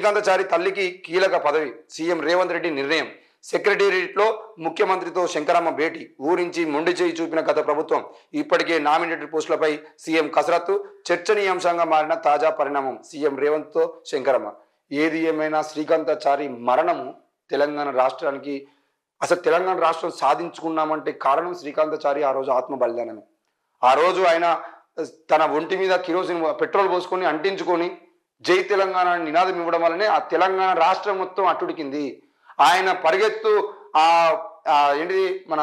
శ్రీకాంతచారి తల్లికి కీలక పదవి, సీఎం రేవంత్ రెడ్డి నిర్ణయం. సెక్రటేరియట్లో ముఖ్యమంత్రితో శంకరమ్మ భేటీ, ఊరించి మొండి చేయి చూపిన గత ప్రభుత్వం. ఇప్పటికే నామినేటెడ్ పోస్టులపై సీఎం కసరత్తు, చర్చనీయాంశంగా మారిన తాజా పరిణామం సీఎం రేవంత్తో శంకరమ్మ. ఏది ఏమైనా శ్రీకాంతచారి మరణము తెలంగాణ రాష్ట్రానికి, అసలు తెలంగాణ రాష్ట్రం సాధించుకున్నామంటే కారణం శ్రీకాంతచారి ఆ రోజు ఆత్మ బలిదానమే. ఆ రోజు ఆయన తన ఒంటి మీద కిరోసిన్ పెట్రోల్ పోసుకొని అంటించుకొని జై తెలంగాణ నినాదం ఇవ్వడం వల్లనే ఆ తెలంగాణ రాష్ట్రం మొత్తం అట్టుడికింది. ఆయన పరిగెత్తు ఏంటిది మన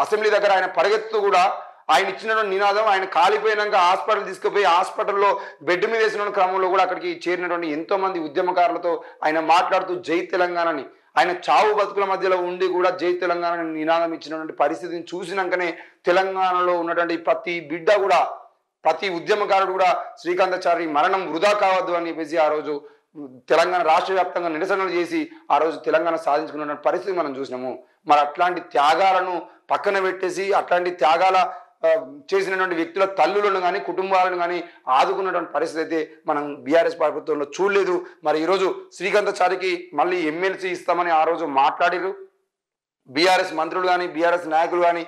అసెంబ్లీ దగ్గర ఆయన పరిగెత్తు కూడా ఆయన ఇచ్చిన నినాదం, ఆయన కాలిపోయినాక హాస్పిటల్ తీసుకుపోయి హాస్పిటల్లో బెడ్ మీద వేసిన క్రమంలో కూడా అక్కడికి చేరినటువంటి ఎంతో మంది ఉద్యమకారులతో ఆయన మాట్లాడుతూ జై తెలంగాణని, ఆయన చావు బతుకుల మధ్యలో ఉండి కూడా జై తెలంగాణ నినాదం ఇచ్చినటువంటి పరిస్థితిని చూసినాకనే తెలంగాణలో ఉన్నటువంటి ప్రతి బిడ్డ కూడా, ప్రతి ఉద్యమకారుడు కూడా శ్రీకాంతచారి మరణం వృధా కావద్దు అని చెప్పేసి ఆ రోజు తెలంగాణ రాష్ట్ర వ్యాప్తంగా నిరసనలు చేసి ఆ రోజు తెలంగాణ సాధించుకున్న పరిస్థితి మనం చూసినాము. మరి అట్లాంటి త్యాగాలను పక్కన పెట్టేసి అట్లాంటి త్యాగాల చేసినటువంటి వ్యక్తుల తల్లులను కానీ కుటుంబాలను కానీ ఆదుకున్నటువంటి పరిస్థితి అయితే మనం బీఆర్ఎస్ ప్రభుత్వంలో చూడలేదు. మరి ఈరోజు శ్రీకాంతచారికి మళ్ళీ ఎమ్మెల్సీ ఇస్తామని ఆ రోజు మాట్లాడారు. బీఆర్ఎస్ మంత్రులు కానీ బీఆర్ఎస్ నాయకులు కానీ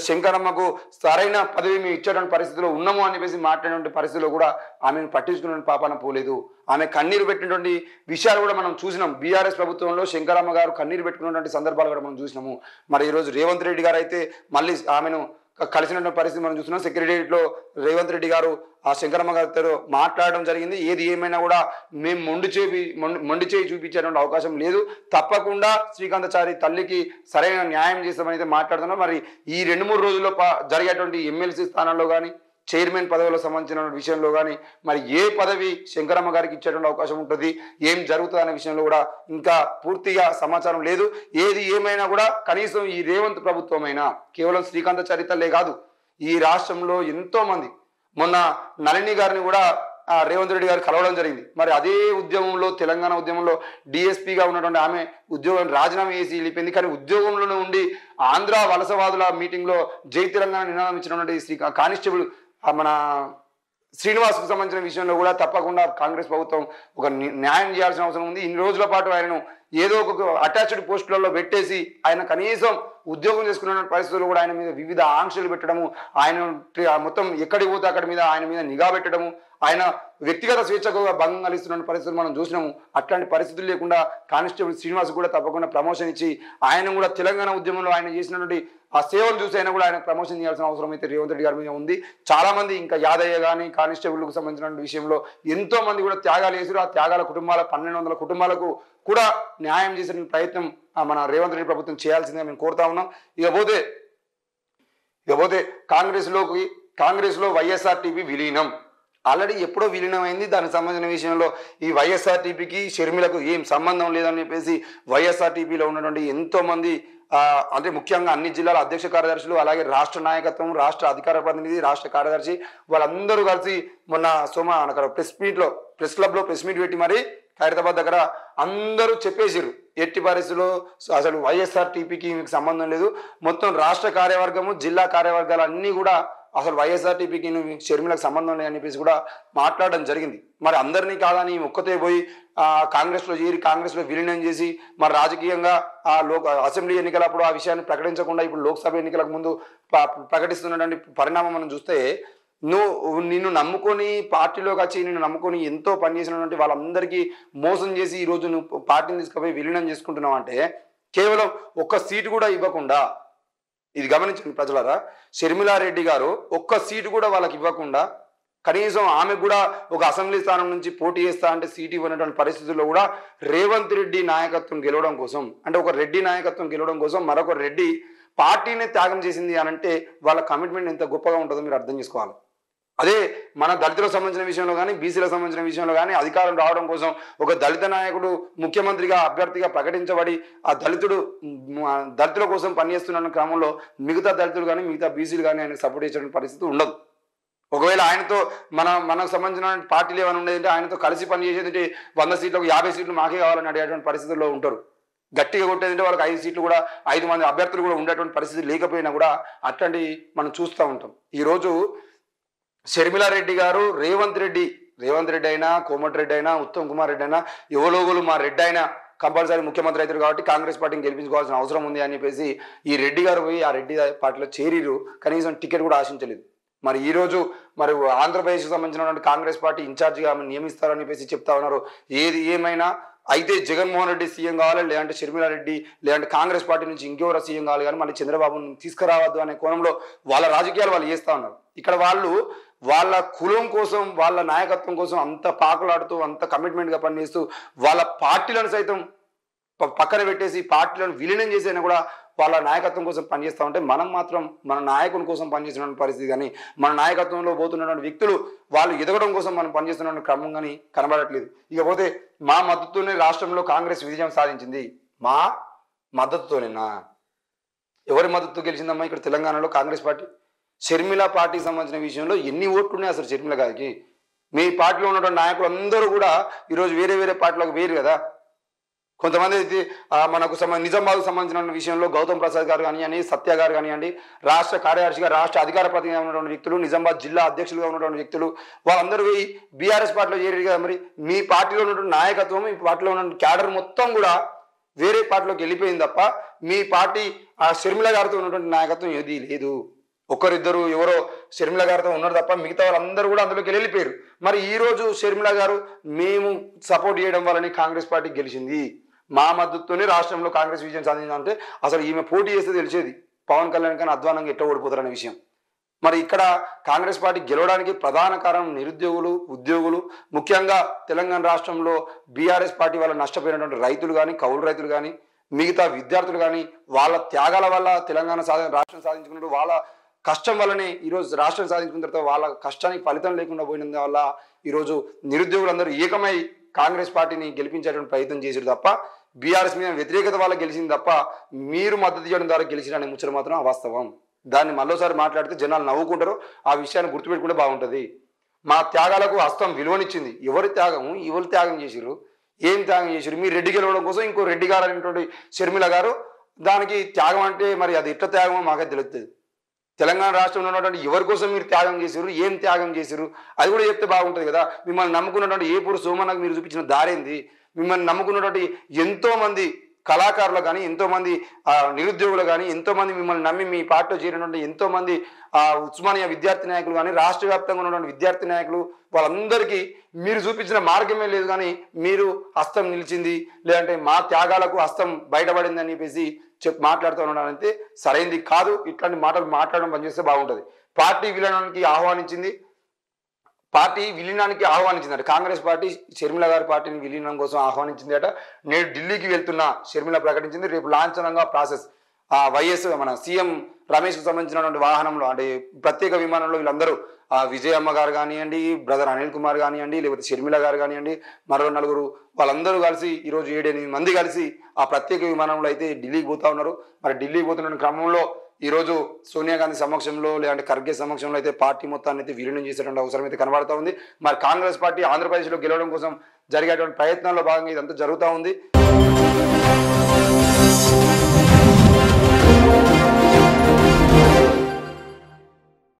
శంకరమ్మకు సరైన పదవి మేము ఇచ్చేటువంటి పరిస్థితిలో ఉన్నాము అని చెప్పేసి మాట్లాడినటువంటి పరిస్థితిలో కూడా ఆమెను పట్టించుకున్న పాపాన పోలేదు. ఆమె కన్నీరు పెట్టినటువంటి విషయాలు కూడా మనం చూసినాం. బీఆర్ఎస్ ప్రభుత్వంలో శంకరమ్మ గారు కన్నీరు పెట్టుకున్నటువంటి సందర్భాలు కూడా మనం చూసినాము. మరి ఈరోజు రేవంత్ రెడ్డి గారు అయితే మళ్ళీ ఆమెను కలిసినటువంటి పరిస్థితి మనం చూస్తున్నాం. సెక్రటేరియట్లో రేవంత్ రెడ్డి గారు ఆ శంకరమ్మ గారితో మాట్లాడడం జరిగింది. ఏది ఏమైనా కూడా మేము మొండి చేయి చూపించేటువంటి అవకాశం లేదు, తప్పకుండా శ్రీకాంతచారి తల్లికి సరైన న్యాయం చేస్తామని అయితే మాట్లాడుతున్నాం. మరి ఈ 2-3 రోజుల్లో జరిగేటువంటి ఎమ్మెల్సీ స్థానాల్లో కానీ చైర్మన్ పదవులకు సంబంధించిన విషయంలో కానీ మరి ఏ పదవి శంకరమ్మ గారికి ఇచ్చేటువంటి అవకాశం ఉంటుంది, ఏం జరుగుతుంది అనే విషయంలో కూడా ఇంకా పూర్తిగా సమాచారం లేదు. ఏది ఏమైనా కూడా కనీసం ఈ రేవంత్ ప్రభుత్వం అయినా కేవలం శ్రీకాంతచారి తల్లే కాదు, ఈ రాష్ట్రంలో ఎంతో మంది, మొన్న నళిని గారిని కూడా రేవంత్ రెడ్డి గారు కలవడం జరిగింది. మరి అదే ఉద్యమంలో తెలంగాణ ఉద్యమంలో డిఎస్పీగా ఉన్నటువంటి ఆమె ఉద్యోగం రాజీనామా చేసి వెళ్ళిపోయింది. కానీ ఉద్యోగంలోనే ఉండి ఆంధ్ర వలసవాదుల మీటింగ్లో జై తెలంగాణ నినాదం ఇచ్చినటువంటి కానిస్టేబుల్ మన శ్రీనివాస్కు సంబంధించిన విషయంలో కూడా తప్పకుండా కాంగ్రెస్ ప్రభుత్వం ఒక న్యాయం చేయాల్సిన అవసరం ఉంది. ఇన్ని రోజుల పాటు ఆయనను ఏదో ఒక అటాచ్డ్ పోస్టులలో పెట్టేసి ఆయన కనీసం ఉద్యోగం చేసుకున్న పరిస్థితుల్లో కూడా ఆయన మీద వివిధ ఆంక్షలు పెట్టడము, ఆయన మొత్తం ఎక్కడికి పోతే అక్కడి మీద ఆయన మీద నిఘా పెట్టడము, ఆయన వ్యక్తిగత స్వేచ్ఛకు భంగం కలిగిస్తున్న పరిస్థితులు మనం చూసినాము. అట్లాంటి పరిస్థితులు లేకుండా కానిస్టేబుల్ శ్రీనివాస్ కూడా తప్పకుండా ప్రమోషన్ ఇచ్చి ఆయన కూడా తెలంగాణ ఉద్యమంలో ఆయన చేసినటువంటి ఆ సేవలు చూసి అయినా కూడా ఆయన ప్రమోషన్ చేయాల్సిన అవసరం అయితే రేవంత్ రెడ్డి గారి మీద ఉంది. చాలా మంది ఇంకా యాదయ్య కానీ కానిస్టేబుల్కు సంబంధించిన విషయంలో ఎంతో మంది కూడా త్యాగాలు చేశారు. ఆ త్యాగాల కుటుంబాల 1200 కుటుంబాలకు కూడా న్యాయం చేసిన ప్రయత్నం మన రేవంత్ రెడ్డి ప్రభుత్వం చేయాల్సిందిగా మేము కోరుతా ఉన్నాం. ఇకపోతే కాంగ్రెస్లో వైఎస్ఆర్టీపీ విలీనం ఆల్రెడీ ఎప్పుడో విలీనమైంది. దానికి సంబంధించిన విషయంలో ఈ వైఎస్ఆర్టీపీకి షర్మిలకు ఏం సంబంధం లేదని చెప్పేసి వైఎస్ఆర్టీపీలో ఉన్నటువంటి ఎంతో మంది అంటే ముఖ్యంగా అన్ని జిల్లాల అధ్యక్ష కార్యదర్శులు, అలాగే రాష్ట్ర నాయకత్వం, రాష్ట్ర అధికార ప్రతినిధి, రాష్ట్ర కార్యదర్శి వాళ్ళందరూ కలిసి మొన్న అక్కడ ప్రెస్ క్లబ్లో ప్రెస్ మీట్ పెట్టి మరి ఖైరతాబాద్ దగ్గర అందరూ చెప్పేసారు ఎట్టి పరిస్థితుల్లో అసలు వైఎస్ఆర్టీపీకి మీకు సంబంధం లేదు, మొత్తం రాష్ట్ర కార్యవర్గము జిల్లా కార్యవర్గాలు అన్నీ కూడా అసలు వైఎస్ఆర్టీపీకి షర్మిలకు సంబంధం లేదని చెప్పేసి కూడా మాట్లాడడం జరిగింది. మరి అందరినీ కాదని ఒక్కతే పోయి కాంగ్రెస్లో చేరి కాంగ్రెస్లో విలీనం చేసి మరి రాజకీయంగా అసెంబ్లీ ఎన్నికలప్పుడు ఆ విషయాన్ని ప్రకటించకుండా ఇప్పుడు లోక్సభ ఎన్నికలకు ముందు ప్రకటిస్తున్నటువంటి పరిణామం మనం చూస్తే నిన్ను నమ్ముకొని పార్టీలోకి వచ్చి నిన్ను నమ్ముకొని ఎంతో పనిచేసినటువంటి వాళ్ళందరికీ మోసం చేసి ఈరోజు నువ్వు పార్టీని తీసుకుపోయి విలీనం చేసుకుంటున్నావు అంటే కేవలం ఒక్క సీటు కూడా ఇవ్వకుండా, ఇది గమనించండి ప్రజలారా, షర్మిలారెడ్డి గారు ఒక్క సీటు కూడా వాళ్ళకి ఇవ్వకుండా కనీసం ఆమెకు కూడా ఒక అసెంబ్లీ స్థానం నుంచి పోటీ చేస్తా అంటే సీటు ఇవ్వనటువంటి పరిస్థితుల్లో కూడా రేవంత్ రెడ్డి నాయకత్వం గెలవడం కోసం, అంటే ఒక రెడ్డి నాయకత్వం గెలవడం కోసం మరొక రెడ్డి పార్టీని త్యాగం చేసింది అని అంటే వాళ్ళ కమిట్మెంట్ ఎంత గొప్పగా ఉంటుందో మీరు అర్థం చేసుకోవాలి. అదే మన దళితులకు సంబంధించిన విషయంలో కానీ బీసీలకు సంబంధించిన విషయంలో కానీ అధికారం రావడం కోసం ఒక దళిత నాయకుడు ముఖ్యమంత్రిగా అభ్యర్థిగా ప్రకటించబడి ఆ దళితుల కోసం పనిచేస్తున్న క్రమంలో మిగతా దళితులు కానీ మిగతా బీసీలు కానీ ఆయనకు సపోర్ట్ చేసే పరిస్థితి ఉండదు. ఒకవేళ ఆయనతో మనకు సంబంధించిన పార్టీలు ఏమైనా ఉండేదంటే ఆయనతో కలిసి పనిచేసేదంటే 100 సీట్లకు 50 సీట్లు మాకే కావాలని అడిగేటువంటి పరిస్థితుల్లో ఉంటారు. గట్టిగా కొట్టేదంటే వాళ్ళకి 5 సీట్లు కూడా 5 మంది అభ్యర్థులు కూడా ఉండేటువంటి పరిస్థితి లేకపోయినా కూడా అట్లాంటి మనం చూస్తూ ఉంటాం. ఈరోజు షర్మిలారెడ్డి గారు రేవంత్ రెడ్డి అయినా, కోమటిరెడ్డి అయినా, ఉత్తమ్ కుమార్ రెడ్డి అయినా, ఎవలోగులు మా రెడ్డి అయినా కంపల్సరీ ముఖ్యమంత్రి అవుతారు కాబట్టి కాంగ్రెస్ పార్టీని గెలిపించుకోవాల్సిన అవసరం ఉంది అని చెప్పేసి ఈ రెడ్డి గారు పోయి ఆ రెడ్డి పార్టీలో చేరిరు. కనీసం టికెట్ కూడా ఆశించలేదు. మరి ఈరోజు మరి ఆంధ్రప్రదేశ్కి సంబంధించినటువంటి కాంగ్రెస్ పార్టీ ఇన్ఛార్జిగా ఆమె నియమిస్తారని చెప్పేసి చెప్తా ఉన్నారు. ఏది ఏమైనా అయితే జగన్మోహన్ రెడ్డి సీఎం కావాలి, లేదంటే షర్మిలారెడ్డి, లేదంటే కాంగ్రెస్ పార్టీ నుంచి ఇంకెవరో సీఎం కావాలి, కానీ మళ్ళీ చంద్రబాబును తీసుకురావద్దు అనే కోణంలో వాళ్ళ రాజకీయాలు వాళ్ళు చేస్తూ ఉన్నారు. ఇక్కడ వాళ్ళు వాళ్ళ కులం కోసం, వాళ్ళ నాయకత్వం కోసం అంత పాకులాడుతూ, అంత కమిట్మెంట్గా పనిచేస్తూ వాళ్ళ పార్టీలను సైతం పక్కన పెట్టేసి పార్టీలను విలీనం చేసైనా కూడా వాళ్ళ నాయకత్వం కోసం పనిచేస్తూ ఉంటే, మనం మాత్రం మన నాయకుని కోసం పనిచేస్తున్న పరిస్థితి కానీ, మన నాయకత్వంలో పోతున్నటువంటి వ్యక్తులు వాళ్ళు ఎదగడం కోసం మనం పనిచేస్తున్న క్రమం కానీ కనబడట్లేదు. ఇకపోతే మా మద్దతుతోనే రాష్ట్రంలో కాంగ్రెస్ విజయం సాధించింది. మా మద్దతుతోనేనా? ఎవరి మద్దతు గెలిచిందమ్మా ఇక్కడ తెలంగాణలో కాంగ్రెస్ పార్టీ? షర్మిల పార్టీకి సంబంధించిన విషయంలో ఎన్ని ఓట్లు ఉన్నాయి అసలు షర్మిల గారికి? మీ పార్టీలో ఉన్నటువంటి నాయకులు అందరూ కూడా ఈరోజు వేరే వేరే పార్టీలకు వేరు కదా. కొంతమంది మనకు నిజామాబాద్కు సంబంధించిన విషయంలో గౌతమ్ ప్రసాద్ గారు కానివ్వండి, సత్య గారు కానివ్వండి, రాష్ట్ర కార్యదర్శిగా, రాష్ట్ర అధికార ప్రతినిధిగా ఉన్నటువంటి వ్యక్తులు, నిజామాబాద్ జిల్లా అధ్యక్షులుగా ఉన్నటువంటి వ్యక్తులు, వాళ్ళందరూ బీఆర్ఎస్ పార్టీలో చేరారు కదా. మరి మీ పార్టీలో ఉన్నటువంటి నాయకత్వం, మీ పార్టీలో ఉన్న క్యాడర్ మొత్తం కూడా వేరే పార్టీలోకి వెళ్ళిపోయింది తప్ప మీ పార్టీ ఆ షర్మిల గారితో ఉన్నటువంటి నాయకత్వం ఏది లేదు. ఒకరిద్దరు ఎవరో షర్మిల గారితో ఉన్నారు తప్ప మిగతా వాళ్ళందరూ కూడా అందులోకి వెళ్ళిపోయారు. మరి ఈరోజు షర్మిల గారు మేము సపోర్ట్ చేయడం వల్లనే కాంగ్రెస్ పార్టీ గెలిచింది, మా మద్దతుతోనే రాష్ట్రంలో కాంగ్రెస్ విజయం సాధించాలంటే అసలు ఈమె పోటీ చేస్తే తెలిసేది పవన్ కళ్యాణ్ కానీ అధ్వానంగా ఎట్లా ఓడిపోతారనే విషయం. మరి ఇక్కడ కాంగ్రెస్ పార్టీ గెలవడానికి ప్రధాన కారణం నిరుద్యోగులు, ఉద్యోగులు, ముఖ్యంగా తెలంగాణ రాష్ట్రంలో బీఆర్ఎస్ పార్టీ వల్ల నష్టపోయినటువంటి రైతులు కానీ, కౌలు రైతులు కానీ, మిగతా విద్యార్థులు కానీ వాళ్ళ త్యాగాల వల్ల తెలంగాణ రాష్ట్రం సాధించుకున్నట్టు వాళ్ళ కష్టం వల్లనే ఈరోజు రాష్ట్రం సాధించుకున్న తర్వాత వాళ్ళ కష్టానికి ఫలితం లేకుండా పోయినందు వల్ల ఈరోజు నిరుద్యోగులందరూ ఏకమై కాంగ్రెస్ పార్టీని గెలిపించేటువంటి ప్రయత్నం చేశారు తప్ప బీఆర్ఎస్ మీద వ్యతిరేకత వల్ల గెలిచింది తప్ప మీరు మద్దతు చేయడం ద్వారా గెలిచిరనే ముచ్చట మాత్రం అవాస్తవం. దాన్ని మరోసారి మాట్లాడితే జనాలు నవ్వుకుంటారు. ఆ విషయాన్ని గుర్తుపెట్టుకుంటే బాగుంటుంది. మా త్యాగాలకు హస్తం విలువనిచ్చింది. ఎవరి త్యాగం చేసిరు? ఏం త్యాగం చేసిరు? మీరు రెడ్డి గెలవడం కోసం ఇంకో రెడ్డి గారు అనేటువంటి షర్మిల గారు దానికి త్యాగం అంటే మరి అది ఎట్లా త్యాగమో మాకే తెలుస్తుంది. తెలంగాణ రాష్ట్రంలో ఉన్నటువంటి ఎవరి కోసం మీరు త్యాగం చేశారు, ఏం త్యాగం చేశారు అది కూడా చెప్తే బాగుంటుంది కదా. మిమ్మల్ని నమ్ముకున్నటువంటి ఏపూరు సోమన్నకు మీరు చూపించిన దారేంది? మిమ్మల్ని నమ్ముకున్నటువంటి ఎంతోమంది కళాకారులు కానీ, ఎంతోమంది నిరుద్యోగులు కానీ, ఎంతోమంది మిమ్మల్ని నమ్మి మీ పార్టీలో చేరినటువంటి ఎంతోమంది ఉస్మానియా విద్యార్థి నాయకులు కానీ, రాష్ట్ర వ్యాప్తంగా ఉన్నటువంటి విద్యార్థి నాయకులు వాళ్ళందరికీ మీరు చూపించిన మార్గమే లేదు. కానీ మీరు హస్తం నిలిచింది, లేదంటే మా త్యాగాలకు హస్తం బయటపడింది అని చెప్పేసి మాట్లాడుతూ ఉన్నాడంటే సరైంది కాదు. ఇట్లాంటి మాటలు మాట్లాడడం పనిచేస్తే బాగుంటుంది. పార్టీ విలీనానికి ఆహ్వానించిందట కాంగ్రెస్ పార్టీ. షర్మిల గారి పార్టీని విలీనం కోసం ఆహ్వానించింది అట. నేడు ఢిల్లీకి వెళ్తున్న షర్మిల ప్రకటించింది. రేపు లాంఛనంగా ప్రాసెస్ వైఎస్ మన సీఎం రమేష్కు సంబంధించినటువంటి వాహనంలో, అంటే ప్రత్యేక విమానంలో వీళ్ళందరూ విజయమ్మ గారు కానివ్వండి, బ్రదర్ అనిల్ కుమార్ కానివ్వండి, లేకపోతే షర్మిల గారు కానివ్వండి, మరో నలుగురు వాళ్ళందరూ కలిసి ఈరోజు 7-8 మంది కలిసి ఆ ప్రత్యేక విమానంలో అయితే ఢిల్లీకి పోతా ఉన్నారు. మరి ఢిల్లీకి పోతున్న క్రమంలో ఈరోజు సోనియా గాంధీ సమక్షంలో, లేదంటే ఖర్గే సమక్షంలో అయితే పార్టీ మొత్తాన్ని అయితే విలీనం చేసేటువంటి అవసరం అయితే కనబడతా ఉంది. మరి కాంగ్రెస్ పార్టీ ఆంధ్రప్రదేశ్లో గెలవడం కోసం జరిగేటువంటి ప్రయత్నాల్లో భాగంగా ఇదంతా జరుగుతూ ఉంది.